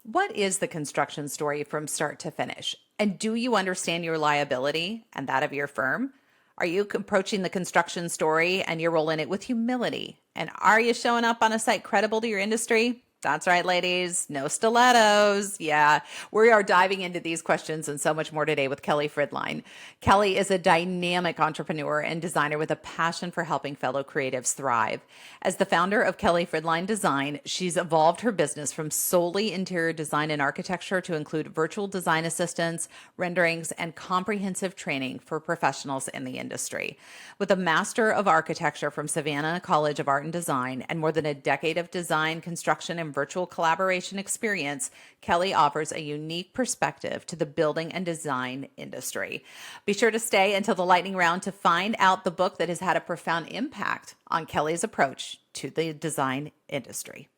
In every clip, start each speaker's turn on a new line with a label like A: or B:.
A: What is the construction story from start to finish? And do you understand your liability and that of your firm? Are you approaching the construction story and your role in it with humility? And are you showing up on a site credible to your industry? That's right, ladies. No stilettos. Yeah, we are diving into these questions and so much more today with Kelly Fridline. Kelly is a dynamic entrepreneur and designer with a passion for helping fellow creatives thrive. As the founder of Kelly Fridline Design, she's evolved her business from solely interior design and architecture to include virtual design assistants, renderings, and comprehensive training for professionals in the industry. With a Master of Architecture from Savannah College of Art and Design and more than a decade of design, construction, and virtual collaboration experience, Kelly offers a unique perspective to the building and design industry. Be sure to stay until the lightning round to find out the book that has had a profound impact on Kelly's approach to the design industry.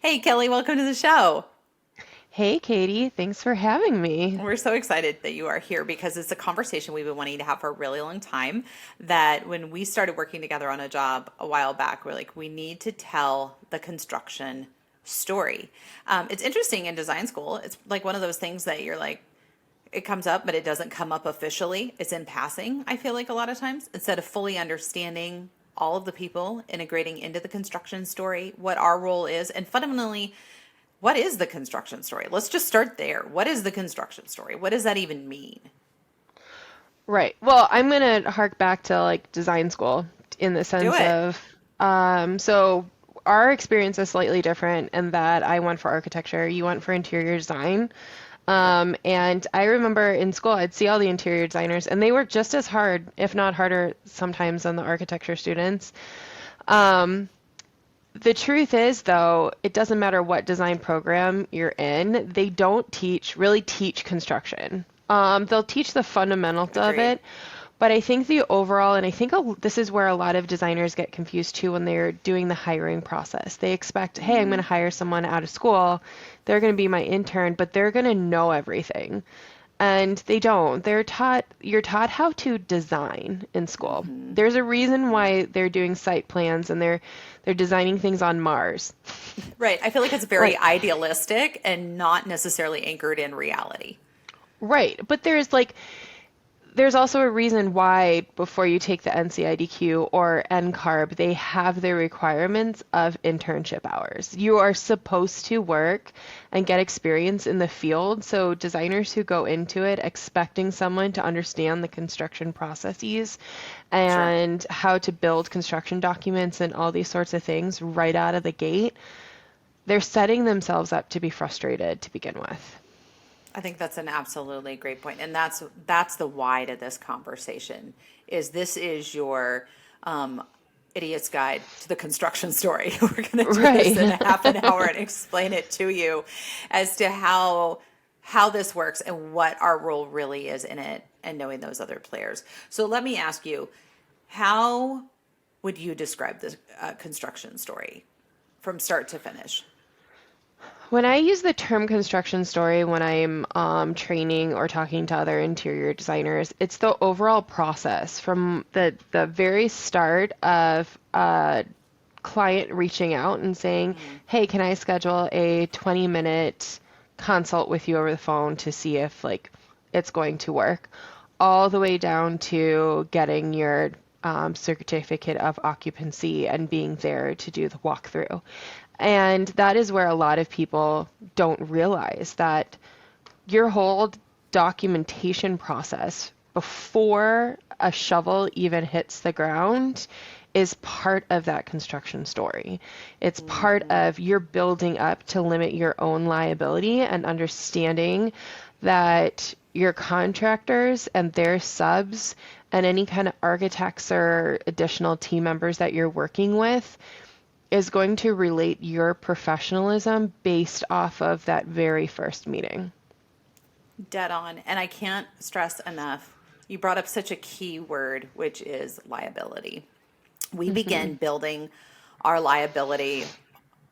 A: Hey, Kelly, welcome to the show.
B: Hey, Katie, thanks for having me.
A: We're so excited that you are here because it's a conversation we've been wanting to have for a really long time. That when we started working together on a job a while back, we're like, we need to tell the construction story. It's interesting in design school. It's like one of those things that you're like, it comes up, but it doesn't come up officially. It's in passing, I feel like a lot of times, instead of fully understanding all of the people integrating into the construction story, what our role is, and fundamentally, what is the construction story? Let's just start there. What is the construction story? What does that even mean?
B: Right. Well, I'm going to hark back to like design school in the
A: Do
B: sense
A: it.
B: of, so our experience is slightly different in that I went for architecture, you went for interior design.
A: Yep.
B: And I remember in school, I'd see all the interior designers, and they were just as hard, if not harder, sometimes than the architecture students. Um, The truth is, though, it doesn't matter what design program you're in, they don't really teach construction. They'll teach the fundamentals of
A: Agreed.
B: it, but I think the overall, and I think this is where a lot of designers get confused too when they're doing the hiring process. They expect, hey, I'm going to hire someone out of school, they're going to be my intern, but they're going to know everything. And they don't. You're taught how to design in school. There's a reason why they're doing site plans and they're designing things on Mars.
A: Right. I feel like it's very
B: Like,
A: idealistic and not necessarily anchored in reality.
B: right. But there's also a reason why before you take the NCIDQ or NCARB, they have the requirements of internship hours. You are supposed to work and get experience in the field. So designers who go into it expecting someone to understand the construction processes
A: Sure.
B: and how to build construction documents and all these sorts of things right out of the gate, they're setting themselves up to be frustrated to begin with.
A: I think that's an absolutely great point. And that's the why to this conversation is this is your idiot's guide to the construction story. We're going to do this in
B: Right.
A: a half an hour and explain it to you as to how this works and what our role really is in it and knowing those other players. So let me ask you, how would you describe the construction story from start to finish?
B: When I use the term construction story when I'm training or talking to other interior designers, it's the overall process from the very start of a client reaching out and saying, "Hey, can I schedule a 20-minute consult with you over the phone to see if like it's going to work?" All the way down to getting your certificate of occupancy and being there to do the walkthrough. And that is where a lot of people don't realize that your whole documentation process before a shovel even hits the ground is part of that construction story. It's part of your building up to limit your own liability and understanding that your contractors and their subs and any kind of architects or additional team members that you're working with is going to relate your professionalism based off of that very first meeting.
A: Dead on. And I can't stress enough, you brought up such a key word, which is liability. We begin building our liability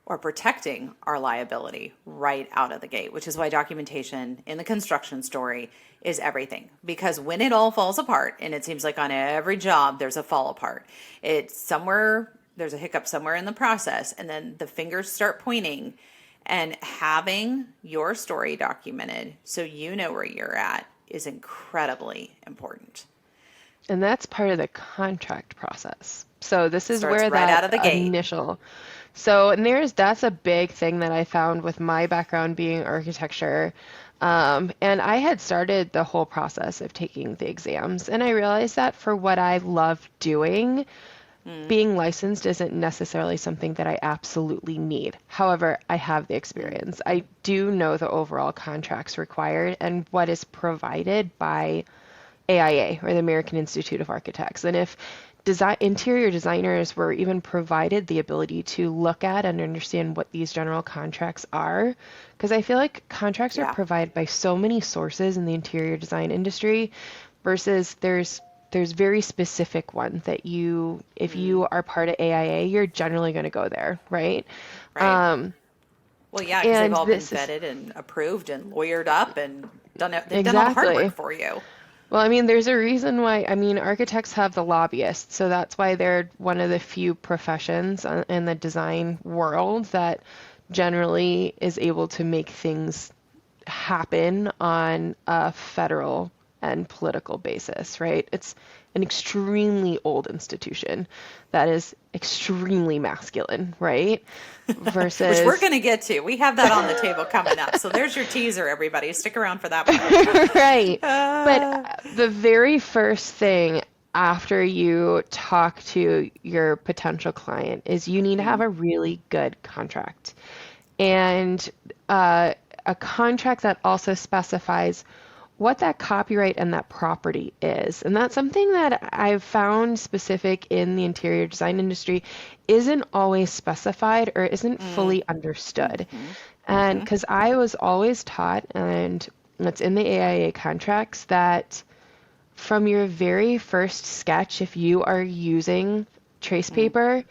A: or protecting our liability right out of the gate, which is why documentation in the construction story is everything. Because when it all falls apart, and it seems like on every job there's a fall apart, it's somewhere, there's a hiccup somewhere in the process, and then the fingers start pointing. And having your story documented so you know where you're at is incredibly important.
B: And that's part of the contract process. So this is
A: Starts
B: where
A: right out
B: that
A: of the gate.
B: initial, so and that's a big thing that I found with my background being architecture. And I had started the whole process of taking the exams, and I realized that for what I love doing, being licensed isn't necessarily something that I absolutely need. However, I have the experience. I do know the overall contracts required and what is provided by AIA, or the American Institute of Architects. And if interior designers were even provided the ability to look at and understand what these general contracts are, because I feel like contracts are
A: Yeah.
B: provided by so many sources in the interior design industry versus there's very specific one that if you are part of AIA, you're generally going to go there, right?
A: Right. Well, yeah, because they've
B: And
A: all been
B: this is
A: vetted and approved and lawyered up and done it. They've done all the hard work
B: exactly.
A: for you.
B: Well, I mean, there's a reason why, I mean, architects have the lobbyists, so that's why they're one of the few professions in the design world that generally is able to make things happen on a federal and political basis, right? It's an extremely old institution that is extremely masculine, right?
A: Which we're
B: Versus,
A: going to get to. We have that on the table coming up. So there's your teaser, everybody. Stick around for that part.
B: right. But
A: Uh,
B: the very first thing after you talk to your potential client is you need to have a really good contract. And a contract that also specifies what that copyright and that property is. And that's something that I've found specific in the interior design industry isn't always specified or isn't fully understood. And because I was always taught, and it's in the AIA contracts, that from your very first sketch, if you are using trace paper,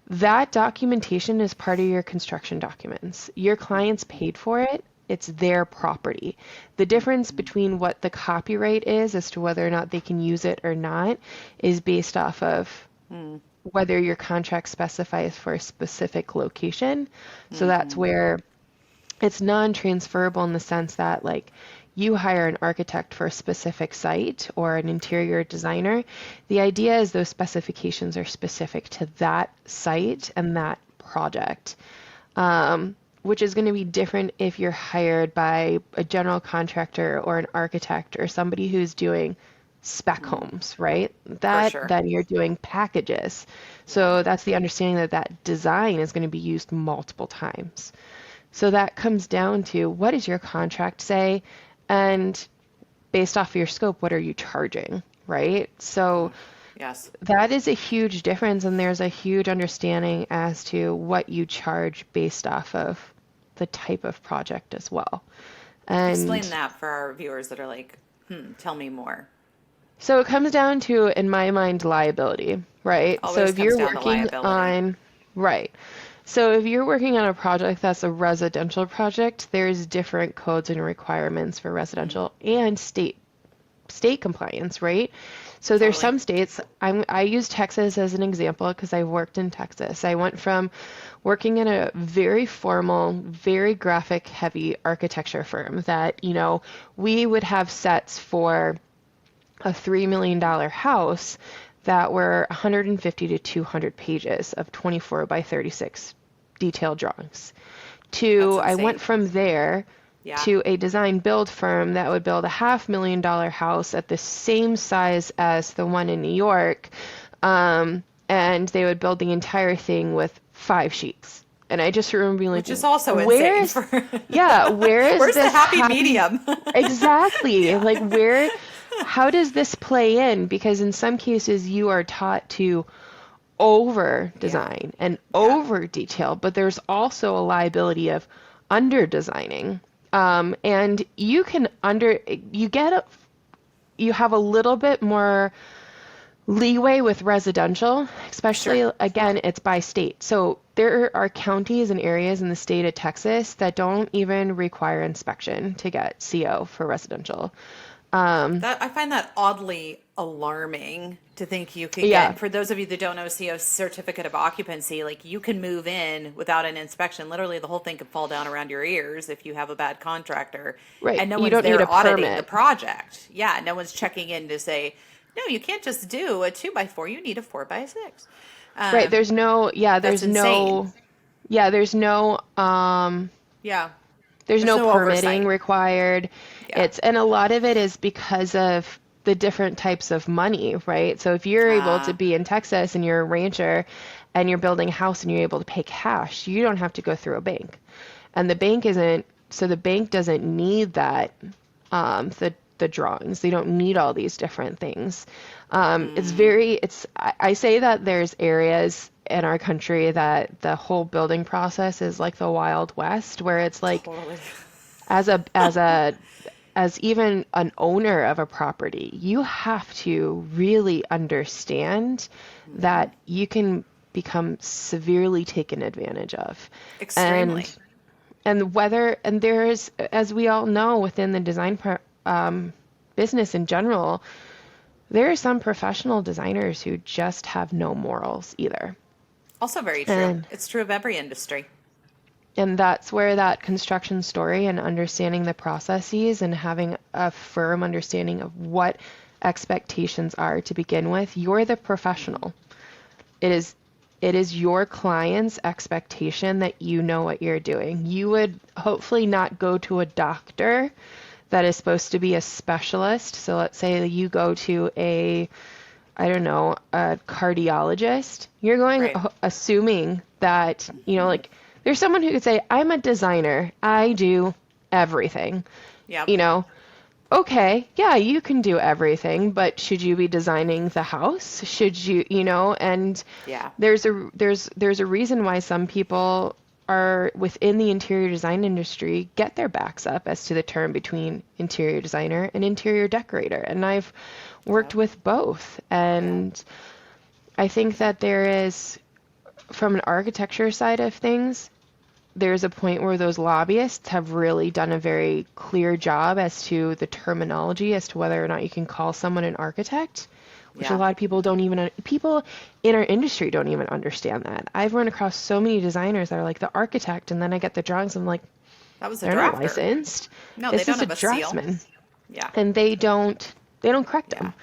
B: that documentation is part of your construction documents. Your clients paid for it. It's their property. The difference between what the copyright is as to whether or not they can use it or not is based off of whether your contract specifies for a specific location. So that's where it's non-transferable in the sense that like you hire an architect for a specific site or an interior designer. The idea is those specifications are specific to that site and that project, which is going to be different if you're hired by a general contractor or an architect or somebody who's doing spec homes, right?
A: for
B: That
A: sure.
B: then you're doing packages. So that's the understanding that that design is going to be used multiple times. So that comes down to what does your contract say? And based off of your scope, what are you charging, right? So
A: Yes.
B: that is a huge difference, and there's a huge understanding as to what you charge based off of the type of project as well.
A: Explain
B: And
A: that for our viewers that are like, tell me more.
B: so it comes down to, in my mind, liability, right? So
A: Always
B: if
A: comes
B: you're
A: down to
B: working
A: liability.
B: on, right. So if you're working on a project that's a residential project, there's different codes and requirements for residential and state compliance, right? So there's
A: Totally.
B: some states, I use Texas as an example because I worked in Texas. I went from working in a very formal, very graphic heavy architecture firm that, we would have sets for a $3 million house that were 150 to 200 pages of 24 by 36 detailed drawings.
A: That's
B: I went
A: insane.
B: from there
A: Yeah.
B: to a design build firm that would build a $500,000 house at the same size as the one in New York. And they would build the entire thing with 5 sheets. And I just remember being like,
A: Which is also
B: where
A: insane
B: is,
A: for
B: yeah, where is
A: where's the
B: this
A: happy
B: happy?
A: medium?
B: Exactly.
A: Yeah.
B: Like, how does this play in? Because in some cases you are taught to over
A: Yeah.
B: design and
A: Yeah.
B: over detail, but there's also a liability of under designing. And you can you have a little bit more leeway with residential, especially
A: Sure.
B: again, it's by state. So there are counties and areas in the state of Texas that don't even require inspection to get CO for residential. Um,
A: That I find that oddly alarming to think you could
B: yeah,
A: get, for those of you that don't know, CO certificate of occupancy, like you can move in without an inspection. Literally, the whole thing could fall down around your ears if you have a bad contractor
B: right.
A: and no
B: You
A: one's
B: don't need a
A: there auditing the
B: permit.
A: project. Yeah, no one's checking in to say, no, you can't just do a 2x4, you need a 4x6.
B: Right.
A: Um, that's insane.
B: There's no,
A: Yeah,
B: there's
A: there's
B: no
A: no
B: permitting
A: oversight.
B: required.
A: Yeah.
B: And a lot of it is because of the different types of money, right? So if you're able to
A: Uh,
B: be in Texas and you're a rancher and you're building a house and you're able to pay cash, you don't have to go through a bank. And the bank doesn't need the drawings. They don't need all these different things. I say that there's areas in our country that the whole building process is like the Wild West, where it's like
A: totally.
B: as a as a as even an owner of a property, you have to really understand that you can become severely taken advantage of. And
A: Extremely.
B: and there's, as we all know, within the business in general, there are some professional designers who just have no morals either.
A: Also very true.
B: And
A: It's true of every industry.
B: And that's where that construction story and understanding the processes and having a firm understanding of what expectations are to begin with. You're the professional. It is it is your client's expectation that you know what you're doing. You would hopefully not go to a doctor that is supposed to be a specialist. So let's say you go to I don't know, a cardiologist. You're going
A: Right.
B: assuming that, like there's someone who could say, I'm a designer. I do everything.
A: Yep.
B: You know, okay, yeah, you can do everything, but should you be designing the house? Should you, and
A: Yeah.
B: there's a reason why some people are within the interior design industry get their backs up as to the term between interior designer and interior decorator. And I've worked
A: Yep.
B: with both.
A: Yeah.
B: And I think that there is, from an architecture side of things, there's a point where those lobbyists have really done a very clear job as to the terminology as to whether or not you can call someone an architect, which a
A: Yeah.
B: lot of people in our industry don't even understand that. I've run across so many designers that are like the architect, and then I get the drawings, I'm like,
A: That was a
B: they're not
A: drafter.
B: licensed.
A: No, they
B: It's
A: don't
B: just a
A: have a seal.
B: draftsman,
A: Yeah.
B: and they don't correct
A: Yeah.
B: them,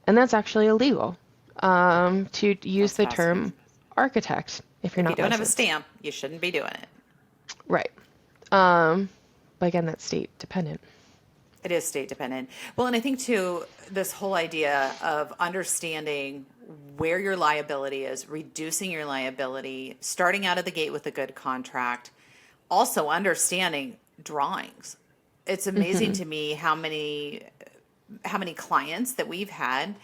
B: and that's actually illegal to use
A: That's
B: the
A: fascinating.
B: term architect if you're
A: If you
B: not
A: don't have a
B: licensed.
A: stamp, you shouldn't be doing it.
B: Right. Um, but again, that's state dependent.
A: It is state dependent. Well, and I think too, this whole idea of understanding where your liability is, reducing your liability, starting out of the gate with a good contract, also understanding drawings. It's amazing
B: Hmm.
A: to me how many clients that we've had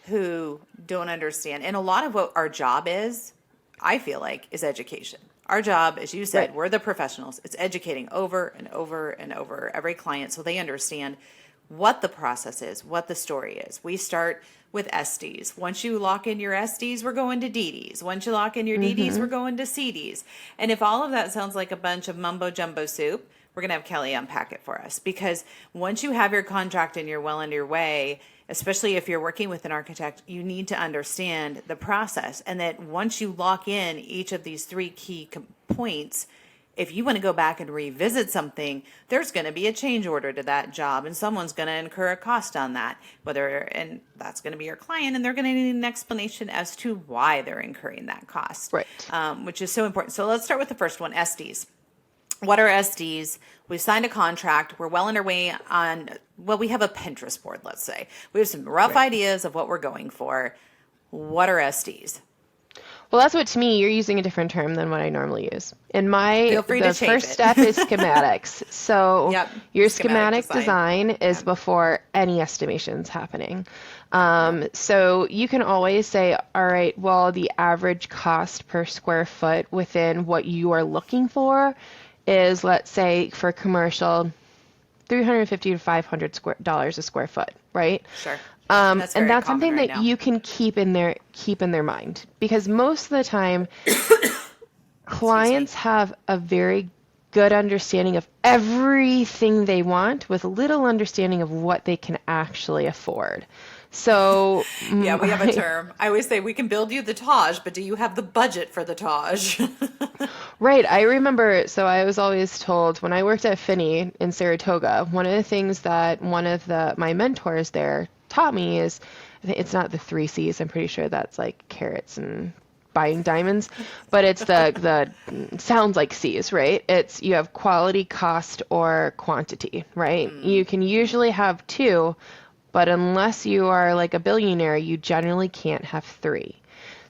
A: who don't understand. And a lot of what our job is, I feel like, is education. Our job, as you
B: Right.
A: said, we're the professionals. It's educating over and over and over every client so they understand what the process is, what the story is. We start with SDs. Once you lock in your SDs, we're going to DDs. Once you lock in your DDs, we're
B: Hmm.
A: going to CDs. And if all of that sounds like a bunch of mumbo jumbo soup, we're going to have Kelly unpack it for us. Because once you have your contract and you're well under your way, especially if you're working with an architect, you need to understand the process. And that once you lock in each of these three key points, if you want to go back and revisit something, there's going to be a change order to that job and someone's going to incur a cost on that. And that's going to be your client, and they're going to need an explanation as to why they're incurring that cost,
B: Right.
A: which is so important. So let's start with the first one, SDs. What are SDs? We've signed a contract. We're well underway on, well, we have a Pinterest board, let's say. We have some rough
B: Right.
A: ideas of what we're going for. What are SDs?
B: Well, that's what, to me, you're using a different term than what I normally use.
A: Feel free to
B: The
A: change
B: first step is
A: it.
B: schematics. So
A: Yep,
B: your
A: schematic
B: schematic
A: design.
B: design is
A: Yep.
B: before any estimation's happening.
A: Yep.
B: So you can always say, all right, well, the average cost per square foot within what you are looking for is, let's say, for commercial, $350 to $500 a square foot, right?
A: Sure. That's
B: And
A: very
B: that's
A: common
B: something
A: right
B: that
A: now.
B: you can keep in their mind because most of the time
A: Excuse me.
B: clients have a very good understanding of everything they want with little understanding of what they can actually afford. So,
A: Yeah, we have a term. I always say we can build you the Taj, but do you have the budget for the Taj?
B: right, I remember, so I was always told when I worked at Finney in Saratoga, one of the things that one of my mentors there taught me is, I think it's not the three C's, I'm pretty sure that's like carrots and buying diamonds, but it's the sounds like C's, right? It's you have quality, cost, or quantity, right? You can usually have two, but unless you are like a billionaire, you generally can't have three.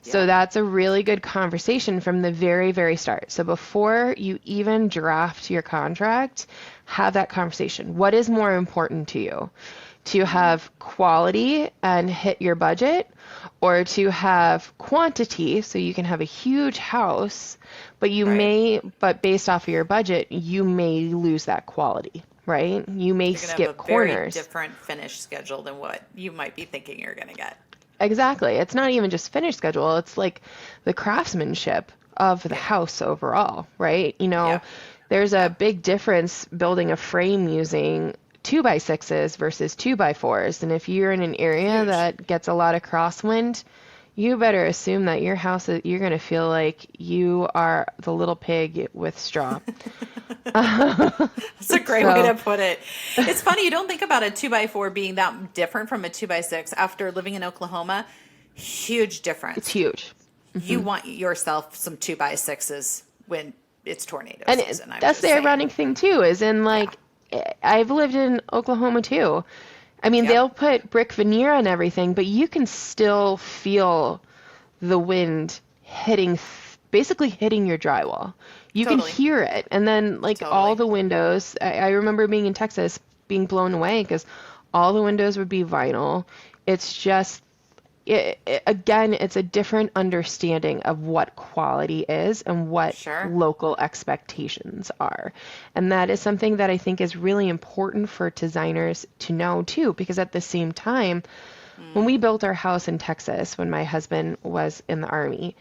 B: So
A: Yep.
B: that's a really good conversation from the very, very start. So before you even draft your contract, have that conversation. What is more important to you? To have quality and hit your budget, or to have quantity so you can have a huge house, but
A: Right.
B: but based off of your budget, you may lose that quality, right? You may
A: You're going to have a
B: skip
A: very
B: corners.
A: different finish schedule than what you might be thinking you're going to get.
B: Exactly. It's not even just finish schedule, it's like the craftsmanship of the
A: Yeah.
B: house overall, right?
A: Yep.
B: There's a
A: Yep.
B: big difference building a frame using 2x6s versus 2x4s. And if you're in an area
A: Huge.
B: that gets a lot of crosswind, you better assume that your house, you're going to feel like you are the little pig with straw.
A: That's a great way
B: So
A: to put it. It's funny, you don't think about a 2x4 being that different from a 2x6 after living in Oklahoma. Huge
B: it's
A: difference.
B: huge.
A: You want yourself some 2x6s when it's tornado
B: And
A: season. I'm
B: that's
A: just
B: the
A: saying.
B: ironic thing too, is in
A: Yeah.
B: like I've lived in Oklahoma too. I mean,
A: Yep.
B: they'll put brick veneer on everything, but you can still feel the wind basically hitting your drywall. You can
A: Totally.
B: hear it. And then like all
A: Totally.
B: the windows, I remember being in Texas being blown away because all the windows would be vinyl. It's just again, it's a different understanding of what quality is and what
A: Sure.
B: local expectations are. And that is something that I think is really important for designers to know too, because at the same time, when we built our house in Texas, when my husband was in the Army,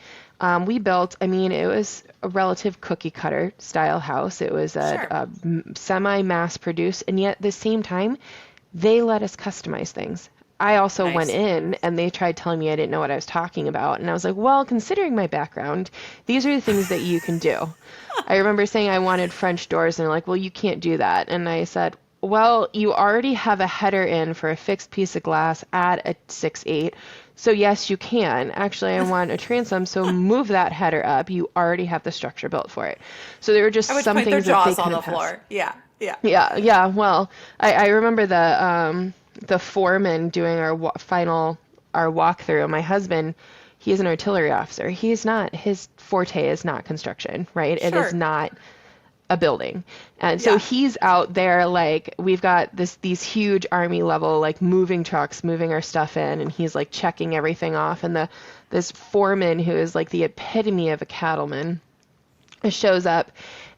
B: we built, I mean, it was a relative cookie cutter style house. It was
A: Sure.
B: a semi mass produced, and yet at the same time, they let us customize things. I also went
A: Nice.
B: in and they tried telling me I didn't know what I was talking about. And I was like, well, considering my background, these are the things that you can do. I remember saying I wanted French doors, and they're like, well, you can't do that. And I said, well, you already have a header in for a fixed piece of glass at a 6'8". So yes, you can. Actually, I want a transom, so move that header up. You already have the structure built for it. So there were just
A: At which
B: some
A: point their
B: things that they
A: jaws on
B: couldn't
A: the
B: pass.
A: floor. Yeah. Yeah.
B: Yeah, yeah. Well, I remember the foreman doing our walkthrough. My husband, he is an artillery officer. He's not his forte is not construction, right? It is
A: Sure.
B: not a building. And so
A: Yeah.
B: he's out there like we've got these huge army level like moving trucks moving our stuff in, and he's like checking everything off, and the this foreman who is like the epitome of a cattleman shows up,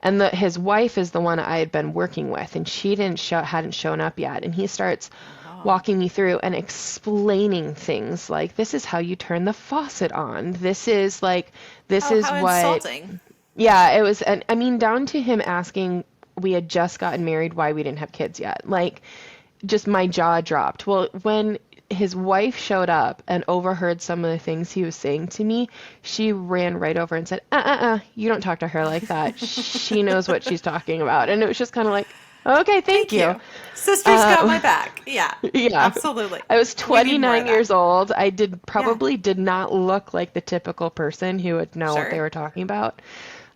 B: and his wife is the one I had been working with, and she hadn't shown up yet, and he starts
A: Oh.
B: walking me through and explaining things like this is how you turn the faucet on, this
A: Oh,
B: is
A: how
B: what.
A: insulting.
B: Yeah, it was, and I mean, down to him asking, we had just gotten married, why we didn't have kids yet. Like, just my jaw dropped. Well, when his wife showed up and overheard some of the things he was saying to me, she ran right over and said, you don't talk to her like that. She knows what she's talking about. And it was just kind of like, okay, thank
A: Thank
B: you.
A: you. Sister's got my
B: Um,
A: back. Yeah.
B: yeah.
A: Absolutely.
B: I was
A: We need more of
B: 29
A: that.
B: years old.
A: Yeah.
B: Probably did not look like the typical person who would know what they
A: Sure.
B: were talking about.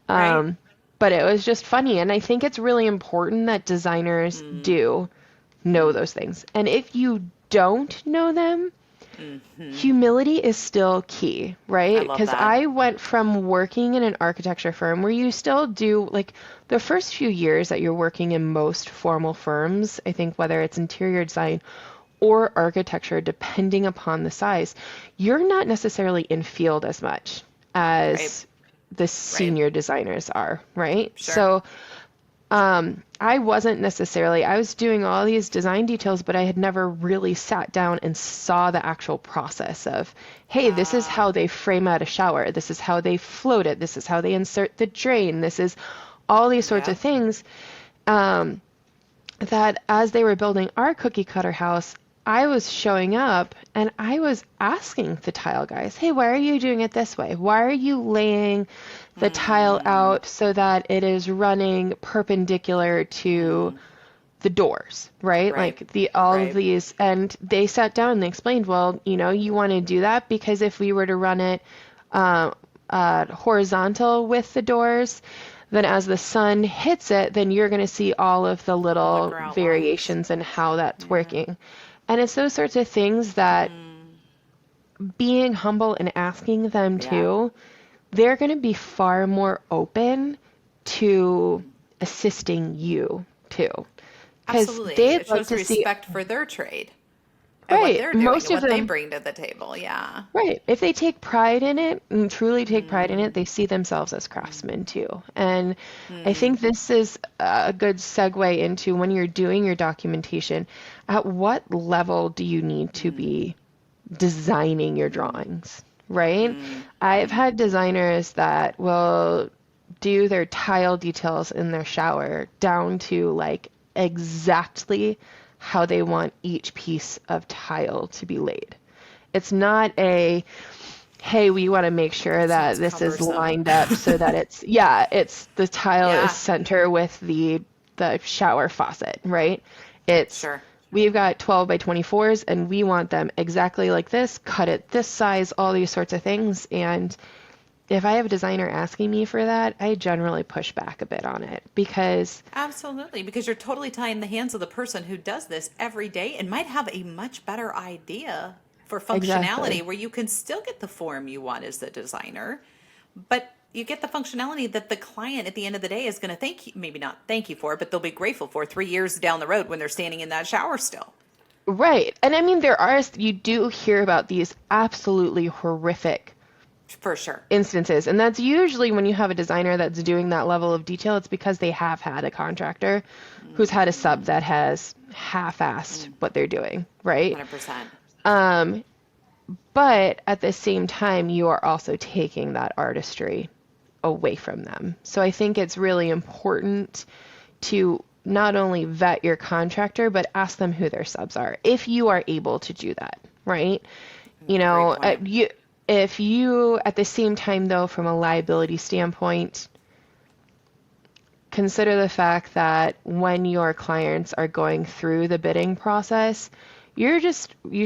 A: Right.
B: Um, but it was just funny. And I think it's really important that designers do know those things. And if you don't know them, humility is still key,
A: I
B: right?
A: love
B: Because
A: that.
B: I went from working in an architecture firm where you still do, like, the first few years that you're working in most formal firms, I think whether it's interior design or architecture, depending upon the size, you're not necessarily in field as much
A: Right.
B: as the
A: Right.
B: senior designers are, right?
A: Sure.
B: So I wasn't necessarily, I was doing all these design details, but I had never really sat down and saw the actual process of, hey, this is how they frame out a shower. This is how they float it. This is how they insert the drain. This is all these sorts of
A: Yep.
B: things. That as they were building our cookie cutter house, I was showing up and I was asking the tile guys, hey, why are you doing it this way? Why are you laying the tile out so that it is running perpendicular to the doors, right?
A: Right.
B: Like all of
A: Right.
B: these, and they sat down and they explained, well, you want to do that because if we were to run it horizontal with the doors, then as the sun hits it, then you're going to see all of the
A: All the
B: little
A: grout lines.
B: variations in how that's
A: Yeah.
B: working. And it's those sorts of things that being humble and asking them
A: Yeah.
B: to, they're going to be far more open to assisting you too. Because
A: Absolutely.
B: they'd
A: It
B: like
A: shows
B: to see,
A: respect for their trade and what
B: right,
A: they're doing
B: most
A: and
B: of
A: what they
B: them,
A: bring to the table. Yeah.
B: right, if they take pride in it and truly take pride in it, they see themselves as craftsmen too. And I think this is a good segue into when you're doing your documentation, at what level do you need to be designing your drawings, right? I've had designers that will do their tile details in their shower down to like exactly how they want each piece of tile to be laid. It's not a, hey, we want to make sure that
A: Sounds
B: this is
A: cumbersome.
B: lined up so that it's, yeah, it's the tile is
A: Yeah.
B: center with the shower faucet, right? It's
A: Sure.
B: we've got 12 by 24s and we want them exactly like this, cut it this size, all these sorts of things. And if I have a designer asking me for that, I generally push back a bit on it because
A: Absolutely, because you're totally tying the hands of the person who does this every day and might have a much better idea for functionality
B: exactly.
A: where you can still get the form you want as the designer, but you get the functionality that the client at the end of the day is going to thank you, maybe not thank you for, but they'll be grateful for 3 years down the road when they're standing in that shower still.
B: Right. And I mean, you do hear about these absolutely horrific
A: For sure.
B: instances. And that's usually when you have a designer that's doing that level of detail, it's because they have had a contractor who's had a sub that has half-assed what they're doing, right?
A: 100%.
B: But at the same time, you are also taking that artistry away from them. So I think it's really important to not only vet your contractor, but ask them who their subs are, if you are able to do that, right?
A: Great point.
B: If you, at the same time, though, from a liability standpoint, consider the fact that when your clients are going through the bidding process, you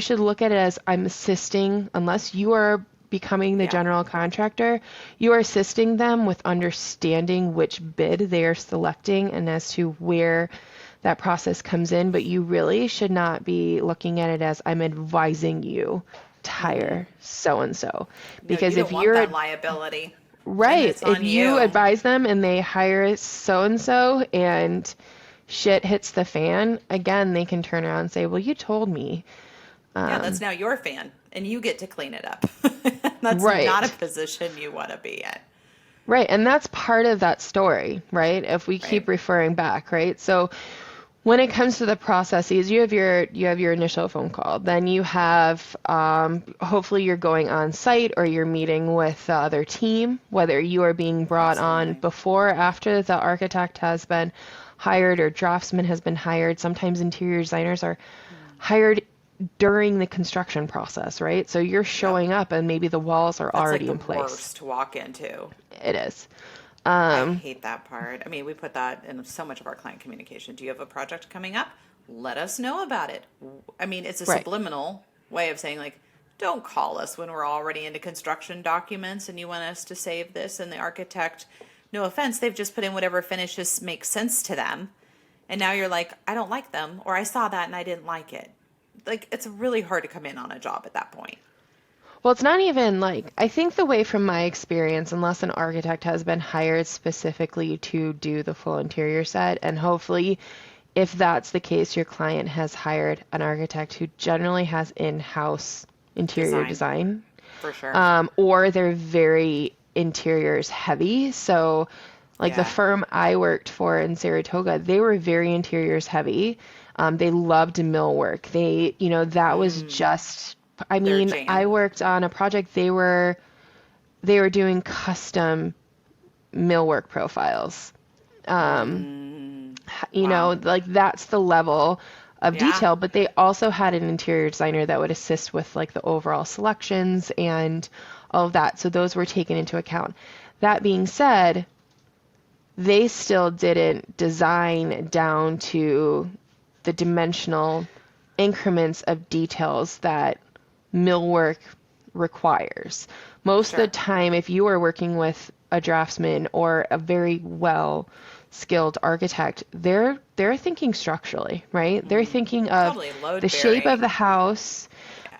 B: should look at it as I'm assisting, unless you are becoming the
A: Yeah.
B: general contractor, you are assisting them with understanding which bid they are selecting and as to where that process comes in, but you really should not be looking at it as I'm advising you to hire so and so.
A: No, you
B: Because
A: don't
B: if
A: want
B: you're
A: that liability, and
B: right,
A: it's
B: if
A: on
B: you
A: you.
B: advise them and they hire so and so and shit hits the fan, again, they can turn around and say, well, you told me.
A: Yeah, that's now your fan, and you get to clean it up. That's not a
B: Right.
A: position you want to be in.
B: Right. And that's part of that story, right? If we keep
A: Right.
B: referring back, right? So when it comes to the processes, you have your initial phone call. Then you have hopefully you're going on site or you're meeting with the other team, whether you are being brought on
A: Absolutely.
B: before or after the architect has been hired or draftsman has been hired. Sometimes interior designers are hired during the construction process, right? So you're
A: Yep.
B: showing up and maybe the walls are
A: That's like
B: already
A: the
B: in place.
A: worst to walk into.
B: It is.
A: I hate that part. I mean, we put that in so much of our client communication. Do you have a project coming up? Let us know about it. I mean, it's a
B: Right.
A: subliminal way of saying, like, don't call us when we're already into construction documents and you want us to save this. And the architect, no offense, they've just put in whatever finishes make sense to them. And now you're like, I don't like them, or I saw that and I didn't like it. Like, it's really hard to come in on a job at that point.
B: Well, it's not even like, I think the way from my experience, unless an architect has been hired specifically to do the full interior set, and hopefully, if that's the case, your client has hired an architect who generally has in-house interior
A: Design,
B: design,
A: for sure.
B: or they're very interiors heavy. So Like the
A: Yeah.
B: firm I worked for in Saratoga, they were very interiors heavy. They loved millwork. That was just, I
A: Their
B: mean, I
A: jam.
B: worked on a project, they were doing custom millwork profiles.
A: Wow.
B: Like that's the level of
A: Yeah.
B: detail, but they also had an interior designer that would assist with like the overall selections and all of that. So those were taken into account. That being said, they still didn't design down to the dimensional increments of details that millwork requires. Most of the
A: Sure.
B: time, if you are working with a draftsman or a very well skilled architect, they're thinking structurally, right? They're thinking of
A: Totally
B: the
A: load
B: shape of the
A: bearing.
B: house,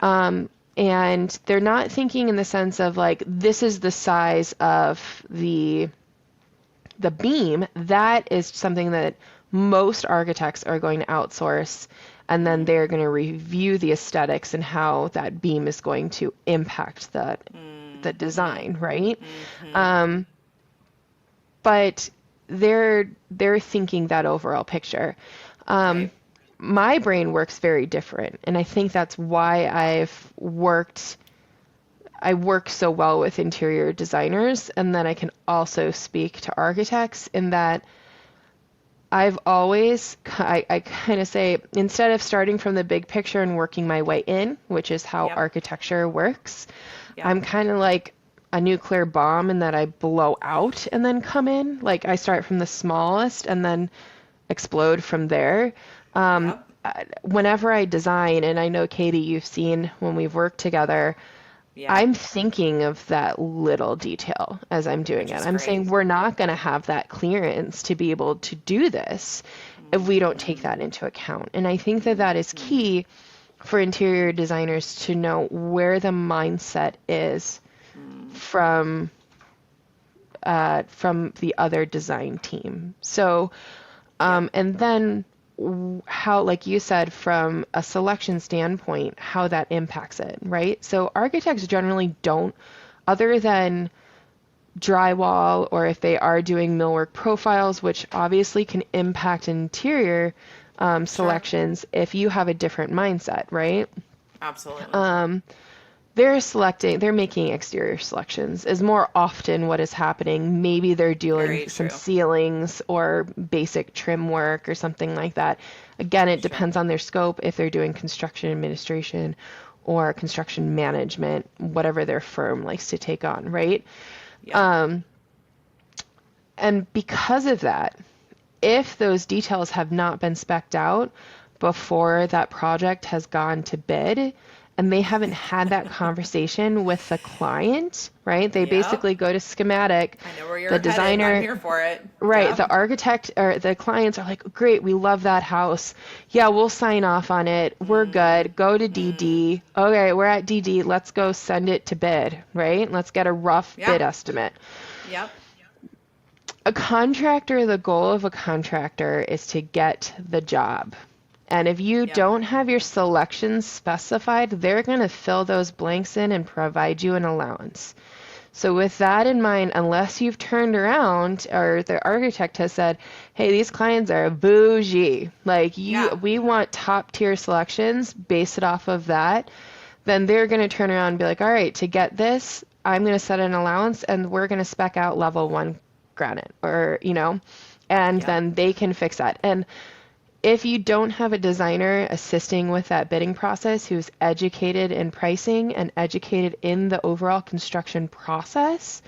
A: Yeah.
B: and they're not thinking in the sense of like this is the size of the beam. That is something that most architects are going to outsource, and then they're going to review the aesthetics and how that beam is going to impact the design, right? But they're thinking that overall picture.
A: Right.
B: My brain works very different, and I think that's why I work so well with interior designers, and then I can also speak to architects in that I kind of say, instead of starting from the big picture and working my way in, which is how
A: Yep.
B: architecture works,
A: Yep.
B: I'm kind of like a nuclear bomb in that I blow out and then come in. Like I start from the smallest and then explode from there.
A: Yep.
B: Whenever I design, and I know Katie, you've seen when we've worked together,
A: Yep.
B: I'm thinking of that little detail as I'm doing
A: Which
B: it.
A: is
B: I'm saying
A: great.
B: we're not going to have that clearance to be able to do this if we don't take that into account. And I think that that is key for interior designers to know where the mindset is from from the other design team. So,
A: Yep.
B: and then how, like you said, from a selection standpoint, how that impacts it, right? So architects generally don't, other than drywall, or if they are doing millwork profiles, which obviously can impact interior
A: Sure.
B: selections if you have a different mindset, right?
A: Absolutely.
B: They're making exterior selections is more often what is happening. Maybe they're doing
A: Very
B: some
A: true.
B: ceilings or basic trim work or something like that. Again, it
A: Sure.
B: depends on their scope if they're doing construction administration or construction management, whatever their firm likes to take on, right?
A: Yep.
B: And because of that, if those details have not been spec'd out before that project has gone to bid, and they haven't had that conversation with the client, right? They
A: Yep.
B: basically go to schematic,
A: I know where
B: the
A: you're heading. I'm
B: designer,
A: here for it.
B: right,
A: Yep.
B: the architect or the clients are like, great, we love that house. Yeah, we'll sign off on it. We're good. Go to DD. Okay, we're at DD. Let's go send it to bid, right? Let's get a rough
A: Yeah.
B: bid estimate.
A: Yep.
B: A contractor, the goal of a contractor is to get the job. And if you
A: Yep.
B: don't have your selections specified, they're going to fill those blanks in and provide you an allowance. So with that in mind, unless you've turned around or the architect has said, hey, these clients are bougie, like
A: Yeah.
B: we want top tier selections, base it off of that, then they're going to turn around and be like, all right, to get this, I'm going to set an allowance and we're going to spec out level one granite or, and
A: Yep.
B: then they can fix that. And if you don't have a designer assisting with that bidding process who's educated in pricing and educated in the overall construction process,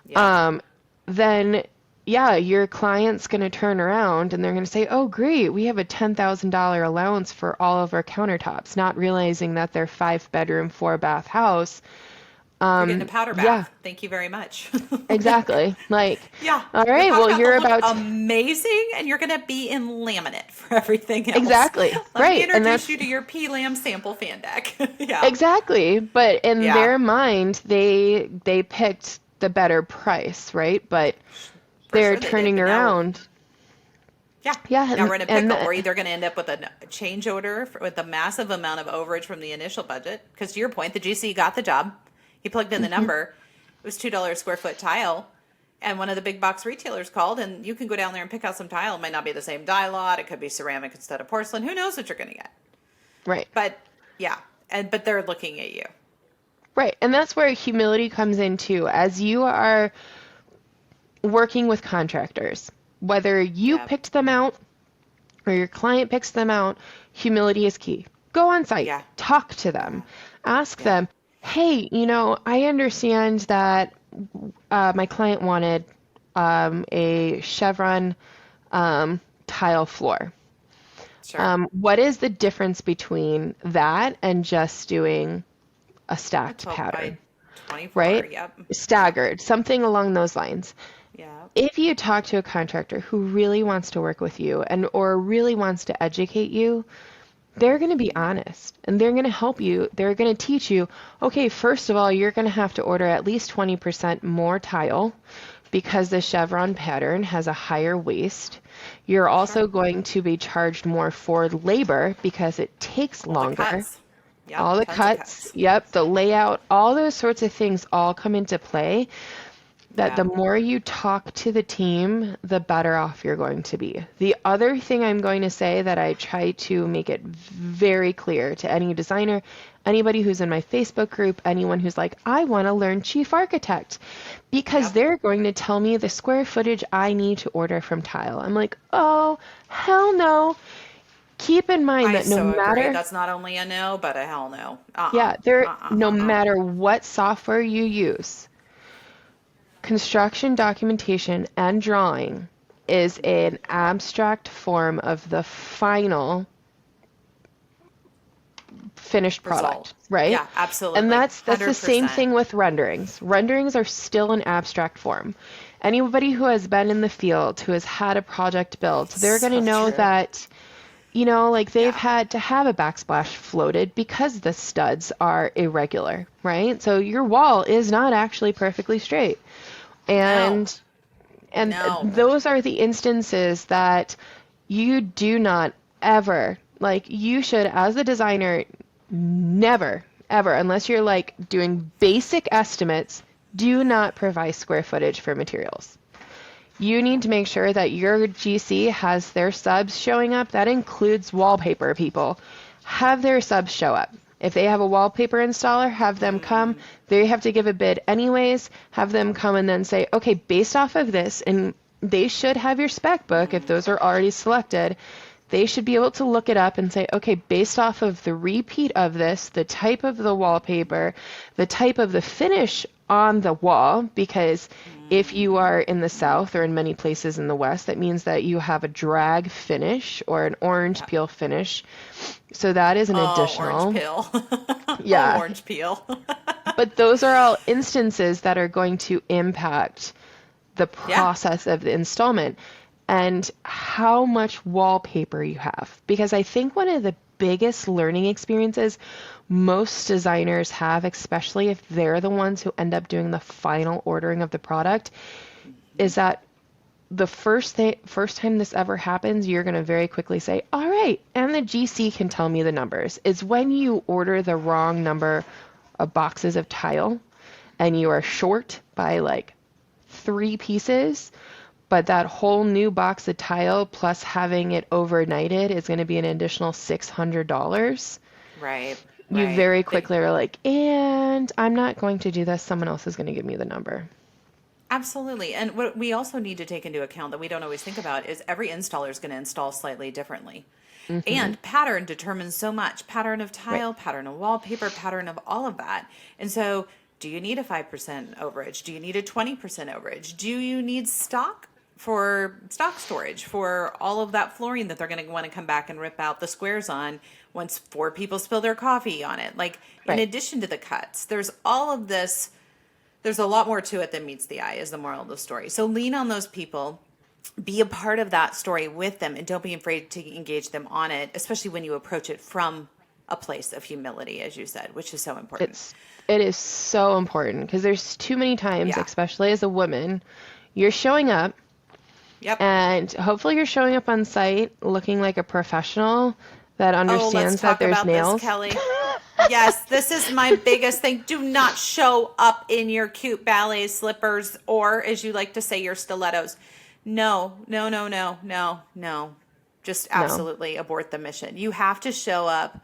A: Yep.
B: then yeah, your client's going to turn around and they're going to say, oh, great, we have a $10,000 allowance for all of our countertops, not realizing that their 5 bedroom, 4 bath house.
A: You're getting a powder
B: Yeah,
A: bath. Thank you very much.
B: exactly. Like,
A: Yeah.
B: all
A: Your
B: right,
A: powder
B: well,
A: bath
B: you're
A: will look
B: about to,
A: amazing and you're going to be in laminate for everything else.
B: exactly,
A: Let me
B: right. And
A: introduce
B: that's
A: you to your P-Lam sample fan deck. Yeah.
B: exactly. But in
A: Yeah.
B: their mind, they picked the better price, right? But
A: For
B: they're
A: sure they did.
B: turning
A: But now,
B: around.
A: yeah,
B: Yeah,
A: now we're in a
B: and
A: pickle. We're either going to end up with a change order with a massive amount of overage from the initial budget. Because to your point, the GC got the job. He plugged in the number. It was $2 square foot tile. and one of the big box retailers called, and you can go down there and pick out some tile. It might not be the same dye lot. It could be ceramic instead of porcelain. Who knows what you're going to get?
B: Right.
A: But yeah, but they're looking at you.
B: Right. And that's where humility comes in too. As you are working with contractors, whether you
A: Yeah.
B: picked them out or your client picks them out, humility is key. Go on site,
A: Yeah.
B: talk to them, ask
A: Yeah.
B: them, hey, I understand that my client wanted a chevron tile floor.
A: Sure.
B: What is the difference between that and just doing a
A: A
B: stacked
A: 12 by
B: pattern,
A: 24.
B: right?
A: Yep.
B: Staggered, something along those lines.
A: Yeah.
B: If you talk to a contractor who really wants to work with you and or really wants to educate you, they're going to be honest and they're going to help you. They're going to teach you, okay, first of all, you're going to have to order at least 20% more tile because the chevron pattern has a higher waist. You're also going to be charged more for labor because it takes
A: All the
B: longer.
A: cuts. Yep.
B: All the
A: Tons of
B: cuts, yep, the layout, all those sorts of things all come into play. That the
A: Yeah.
B: more you talk to the team, the better off you're going to be. The other thing I'm going to say that I try to make it very clear to any designer, anybody who's in my Facebook group, anyone who's like, I want to learn chief architect, because
A: Yep.
B: they're going to tell me the square footage I need to order from tile. I'm like, oh, hell no. Keep in mind
A: I
B: that no
A: so agree.
B: matter,
A: That's not only a no, but a hell no.
B: yeah, no matter what software you use, construction documentation and drawing is an abstract form of the final finished product,
A: Result.
B: right?
A: Yeah, absolutely.
B: And that's the same
A: 100%.
B: thing with renderings. Renderings are still an abstract form. Anybody who has been in the field, who has had a project built, they're going to
A: So
B: know
A: true.
B: that, like they've
A: Yeah.
B: had to have a backsplash floated because the studs are irregular, right? So your wall is not actually perfectly straight.
A: No.
B: And
A: No.
B: those are the instances that you do not ever, like you should as a designer never ever, unless you're like doing basic estimates, do not provide square footage for materials. You need to make sure that your GC has their subs showing up. That includes wallpaper people. Have their subs show up. If they have a wallpaper installer, have them come. They have to give a bid anyways. Have them come and then say, okay, based off of this, and they should have your spec book if those are already selected. They should be able to look it up and say, okay, based off of the repeat of this, the type of the wallpaper, the type of the finish on the wall, because if you are in the South or in many places in the West, that means that you have a drag finish or an orange peel finish. So that is an
A: Oh, orange
B: additional.
A: peel. Oh,
B: Yeah.
A: orange peel.
B: But those are all instances that are going to impact the
A: Yeah.
B: process of the installment and how much wallpaper you have. Because I think one of the biggest learning experiences most designers have, especially if they're the ones who end up doing the final ordering of the product, is that the first time this ever happens, you're going to very quickly say, all right, and the GC can tell me the numbers. It's when you order the wrong number of boxes of tile and you are short by like 3 pieces, but that whole new box of tile plus having it overnighted is going to be an additional $600.
A: Right.
B: You
A: Right.
B: very quickly are like, and I'm not going to do this. Someone else is going to give me the number.
A: Absolutely. And what we also need to take into account that we don't always think about is every installer is going to install slightly differently. And pattern determines so much. Pattern of
B: Right.
A: tile, pattern of wallpaper, pattern of all of that. And so, do you need a 5% overage? Do you need a 20% overage? Do you need stock for stock storage for all of that flooring that they're going to want to come back and rip out the squares on once 4 people spill their coffee on it? Like, in
B: Right.
A: addition to the cuts, there's all of this. There's a lot more to it than meets the eye, is the moral of the story. So lean on those people, be a part of that story with them, and don't be afraid to engage them on it, especially when you approach it from a place of humility, as you said, which is so important.
B: It is so important because there's too many times,
A: Yeah.
B: especially as a woman, you're showing up
A: Yep.
B: and hopefully you're showing up on site looking like a professional that
A: Oh, let's
B: understands that
A: talk
B: there's
A: about this,
B: nails.
A: Kelly. Yes, this is my biggest thing. Do not show up in your cute ballet slippers or, as you like to say, your stilettos. No, no, no, no, no, no. Just
B: No.
A: absolutely abort the mission. You have to show up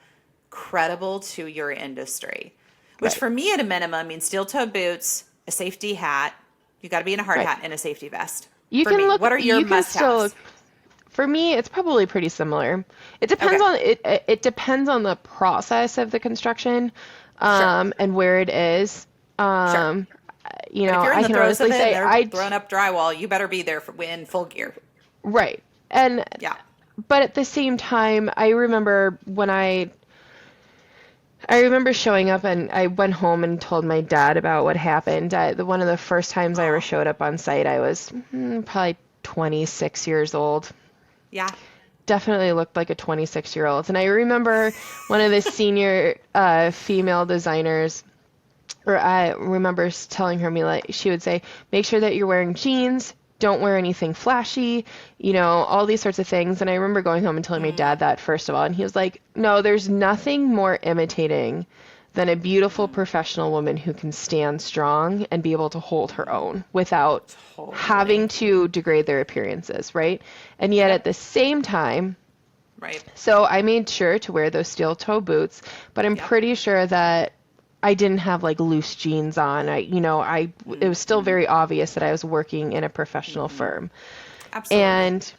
A: credible to your industry, which
B: Right.
A: for me at a minimum means steel toe boots, a safety hat. You got to be in a hard
B: Right.
A: hat and a safety vest.
B: You
A: For
B: can
A: me,
B: look,
A: what are your
B: you can still
A: must-haves?
B: look, for me, it's probably pretty similar. It depends
A: Okay,
B: on it depends on the process of the construction,
A: sure,
B: and where it is.
A: sure.
B: Um,
A: But if you're in
B: I
A: the
B: can
A: throes of
B: honestly
A: it and
B: say
A: they're throwing up drywall, you better be there in full gear.
B: right. And
A: Yeah.
B: but at the same time, I remember showing up and I went home and told my dad about what happened. One of the first times I ever
A: Oh,
B: showed up on site, I was probably 26 years old.
A: yeah.
B: Definitely looked like a 26-year-old. And I remember one of the senior female designers, or I remember telling her, me like, she would say, make sure that you're wearing jeans, don't wear anything flashy, all these sorts of things. And I remember going home and telling my dad that first of all, and he was like, no, there's nothing more imitating than a beautiful professional woman who can stand strong and be able to hold her own without having
A: Totally.
B: to degrade their appearances, right? And yet at
A: Yep.
B: the same time,
A: Right.
B: so I made sure to wear those steel toe boots, but I'm
A: Yep.
B: pretty sure that I didn't have like loose jeans on. It was still very obvious that I was working in a professional firm.
A: Absolutely.
B: And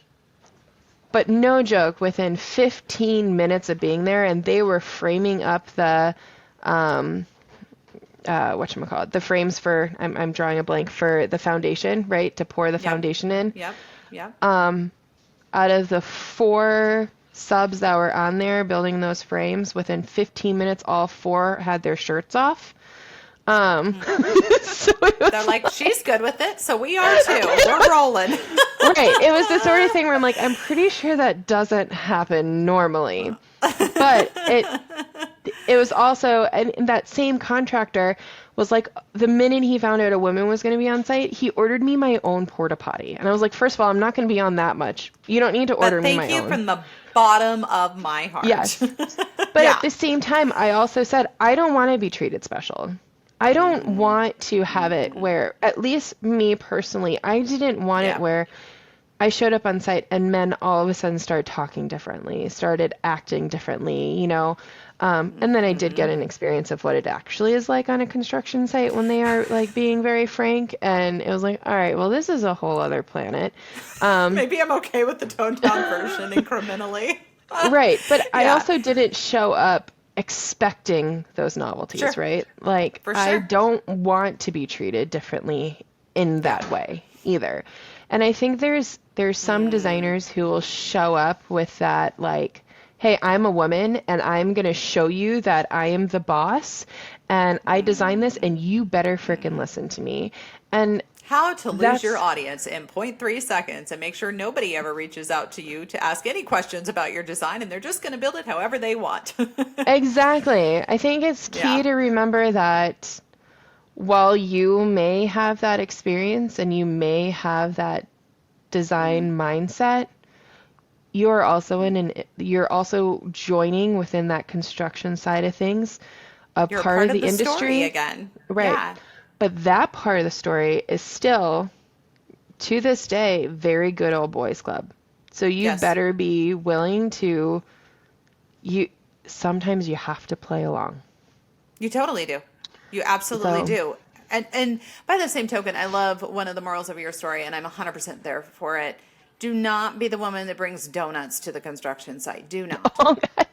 B: but no joke, within 15 minutes of being there, and they were framing up the whatchamacallit, the frames for, I'm drawing a blank, for the foundation, right? To pour the
A: Yep.
B: foundation in.
A: Yep. Yep.
B: Out of the 4 subs that were on there building those frames, within 15 minutes, all 4 had their shirts off. So it
A: They're
B: was
A: like, she's good with it, so we are too. We're rolling.
B: right. It was the sort of thing where I'm like, I'm pretty sure that doesn't happen normally. But it was also, and that same contractor was like, the minute he found out a woman was going to be on site, he ordered me my own porta potty. And I was like, first of all, I'm not going to be on that much. You don't need to order
A: But
B: me
A: thank
B: my
A: you
B: own.
A: from the bottom of my heart.
B: Yes. But at
A: Yeah.
B: the same time, I also said, I don't want to be treated special. I don't want to have it where, at least me personally, I didn't want it
A: Yeah.
B: where I showed up on site and men all of a sudden started talking differently, started acting differently. And then I did get an experience of what it actually is like on a construction site when they are like being very frank. And it was like, all right, well, this is a whole other planet.
A: Maybe I'm okay with the toned down version incrementally.
B: Right. But I
A: Yeah.
B: also didn't show up expecting those novelties,
A: Sure.
B: right? Like,
A: For
B: I
A: sure.
B: don't want to be treated differently in
A: Yeah.
B: that way either. And I think there's some designers who will show up with that, like, hey, I'm a woman and I'm going to show you that I am the boss and I designed this and you better frickin' listen to me. And
A: How to lose your
B: that's
A: audience in 0.3 seconds and make sure nobody ever reaches out to you to ask any questions about your design and they're just going to build it however they want.
B: exactly. I think it's key
A: Yeah.
B: to remember that while you may have that experience and you may have that design mindset, you're also joining within that construction side of things, a
A: You're a
B: part
A: part
B: of
A: of
B: the
A: the story
B: industry,
A: again.
B: right?
A: Yeah.
B: But that part of the story is still, to this day, very good old boys club. So you
A: Yes.
B: better be willing to, you sometimes you have to play along.
A: You totally do. You absolutely
B: So,
A: do. And by the same token, I love one of the morals of your story, and I'm 100% there for it. Do not be the woman that brings donuts to the construction site. Do not.
B: oh God,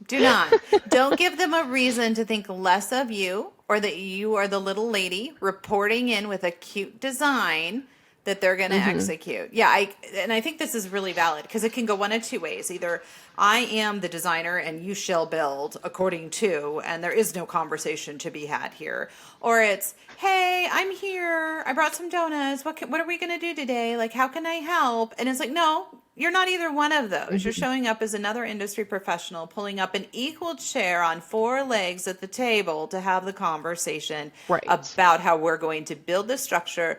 A: Do not. Don't give them a reason to think less of you or that you are the little lady reporting in with a cute design that they're going to execute. Yeah, I think this is really valid because it can go one of two ways. Either I am the designer and you shall build according to, and there is no conversation to be had here. Or it's, hey, I'm here. I brought some donuts. What are we going to do today? Like, how can I help? And it's like, no, you're not either one of those. You're showing up as another industry professional, pulling up an equal chair on 4 legs at the table to have the conversation
B: right,
A: about how we're going to build the structure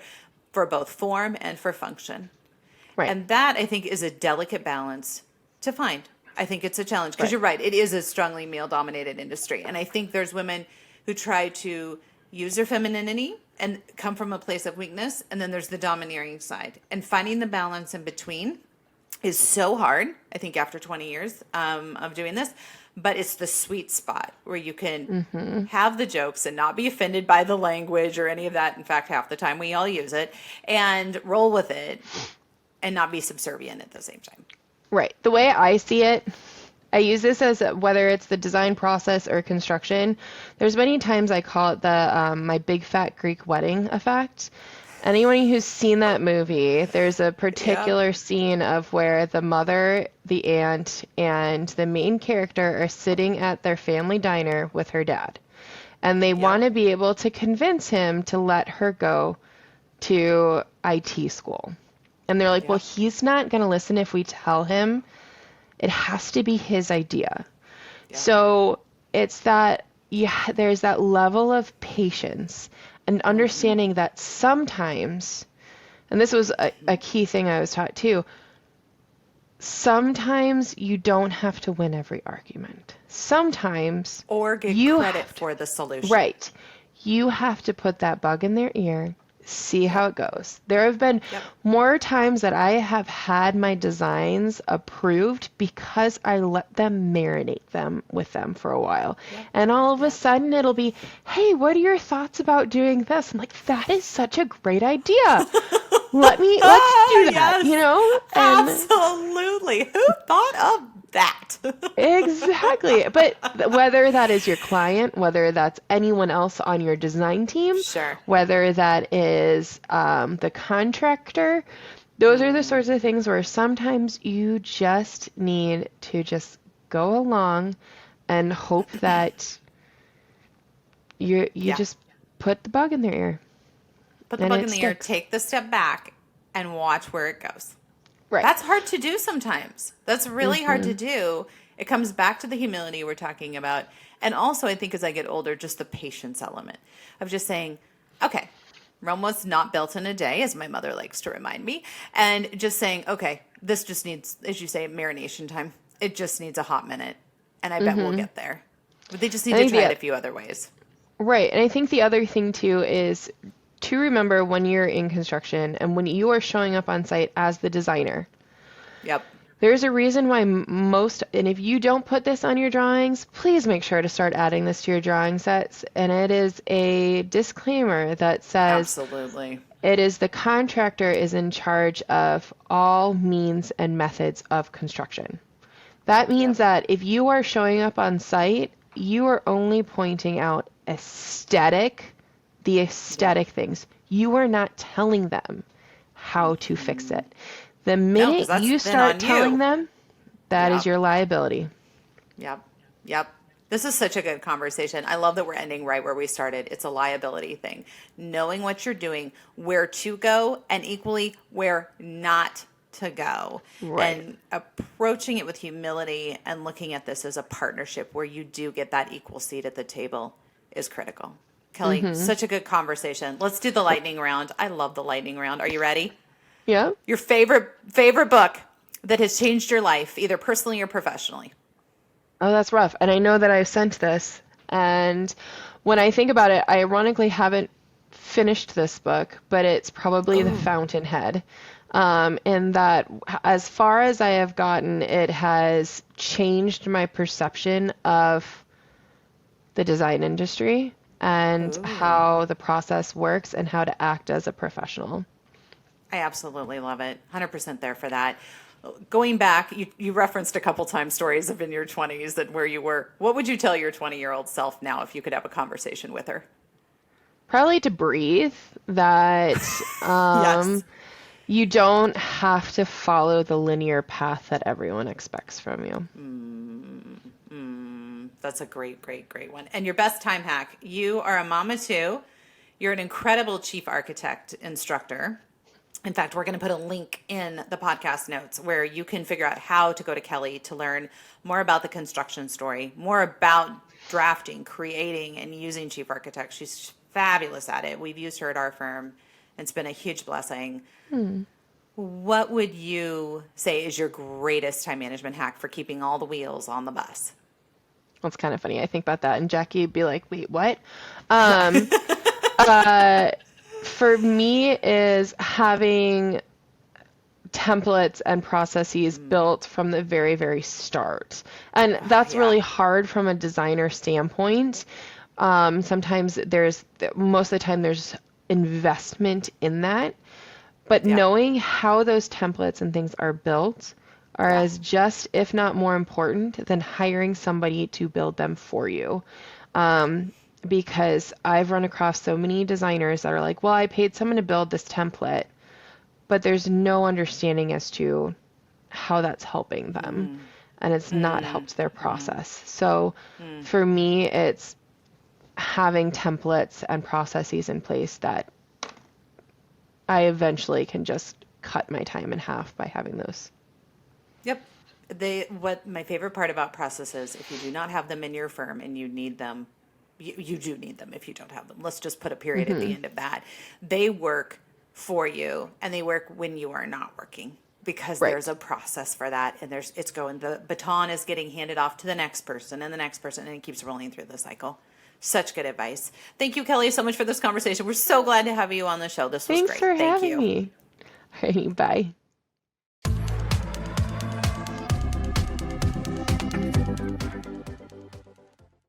A: for both form and for function.
B: right.
A: And that, I think, is a delicate balance to find. I think it's a challenge because you're right. It is a strongly male dominated industry. And I think there's women who try to use their femininity and come from a place of weakness. And then there's the domineering side, and finding the balance in between is so hard, I think, after 20 years of doing this. But it's the sweet spot where you can have the jokes and not be offended by the language or any of that. In fact, half the time we all use it, and roll with it and not be subservient at the same time.
B: Right. The way I see it, I use this as whether it's the design process or construction. There's many times I call it the my big fat Greek wedding effect. Anyone who's seen that movie, there's a particular scene of where the mother, the aunt, and the main character are sitting at their family diner with her dad. And they want to be able to convince him to let her go to IT school. And they're like, well, he's not going to listen if we tell him. It has to be his idea. So it's that, there's that level of patience and understanding that sometimes, and this was a key thing I was taught too, sometimes you don't have to win every argument. Sometimes
A: or get credit for the solution.
B: Right. You have to put that bug in their ear, see how it goes. There have been more times that I have had my designs approved because I let them marinate them with them for a while. And all of a sudden it'll be, hey, what are your thoughts about doing this? I'm like, that is such a great idea. Let's do that, you know? And
A: absolutely. Who thought of that?
B: Exactly. But whether that is your client, whether that's anyone else on your design team, whether that is the contractor, those are the sorts of things where sometimes you just need to just go along and hope that you just put the bug in their ear.
A: Put the bug in the ear, take the step back, and watch where it goes.
B: Right.
A: That's hard to do sometimes. That's really hard to do. It comes back to the humility we're talking about. And also, I think as I get older, just the patience element of just saying, okay, Rome was not built in a day, as my mother likes to remind me. And just saying, okay, this just needs, as you say, marination time. It just needs a hot minute. And I bet we'll get there. But they just need to try it a few other ways.
B: Right. And I think the other thing, too, is to remember when you're in construction and when you are showing up on site as the designer. There's a reason why and if you don't put this on your drawings, please make sure to start adding this to your drawing sets. And it is a disclaimer that says it is the contractor is in charge of all means and methods of construction. That means that if you are showing up on site, you are only pointing out the aesthetic things. You are not telling them how to fix it. The minute you start telling them, that is your liability.
A: Yep. This is such a good conversation. I love that we're ending right where we started. It's a liability thing. Knowing what you're doing, where to go, and equally where not to go. Right. And approaching it with humility and looking at this as a partnership where you do get that equal seat at the table is critical. Kelly, such a good conversation. Let's do the lightning round. I love the lightning round. Are you ready?
B: Yeah.
A: Your favorite book that has changed your life, either personally or professionally?
B: Oh, that's rough. And I know that I've sent this. And when I think about it, I ironically haven't finished this book, but it's probably The Fountainhead. And that as far as I have gotten, it has changed my perception of the design industry and how the process works and how to act as a professional.
A: I absolutely love it. 100% there for that. Going back, you referenced a couple times stories of in your 20s and where you were. What would you tell your 20-year-old self now if you could have a conversation with her?
B: Probably to breathe, that you don't have to follow the linear path that everyone expects from you.
A: That's a great one. And your best time hack. You are a mama too. You're an incredible chief architect instructor. In fact, we're going to put a link in the podcast notes where you can figure out how to go to Kelly to learn more about the construction story, more about drafting, creating, and using chief architects. She's fabulous at it. We've used her at our firm. It's been a huge blessing. What would you say is your greatest time management hack for keeping all the wheels on the bus?
B: That's kind of funny. I think about that, and Jackie would be like, "Wait, what?"
A: Yeah.
B: Um, uh, for me, is having templates and processes built from the very, very start. And that's
A: Yeah.
B: really hard from a designer standpoint. Sometimes most of the time, there's investment in that. But
A: Yeah.
B: knowing how those templates and things are built are
A: Yeah.
B: as just, if not more important, than hiring somebody to build them for you. Um, because I've run across so many designers that are like, well, I paid someone to build this template, but there's no understanding as to how that's helping them. And it's not helped their process. So for me, it's having templates and processes in place that I eventually can just cut my time in half by having those.
A: Yep. What my favorite part about processes, if you do not have them in your firm and you need them, you do need them if you don't have them. Let's just put a period at the end of that. They work for you and they work when you are not working because there's
B: Right.
A: a process for that and the baton is getting handed off to the next person and it keeps rolling through the cycle. Such good advice. Thank you, Kelly, so much for this conversation. We're so glad to have you on the show. This was
B: Thanks
A: great.
B: for
A: Thank
B: having
A: you.
B: me. Alrighty, bye.